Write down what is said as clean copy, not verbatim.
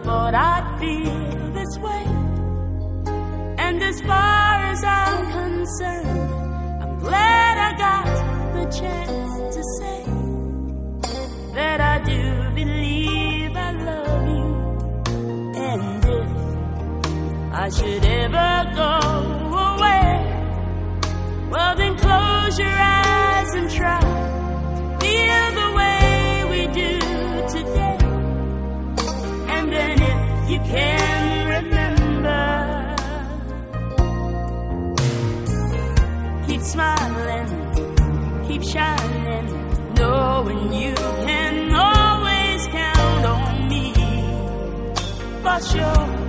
thought I'd feel this way. And as far as I'm concerned, I'm glad I got the chance to say that I do believe I love you. And if I should ever go away, well then close your eyes and try to feel the way we do today. And then if you can remember, keep smiling, keep shining, knowing you can always count on me. For sure.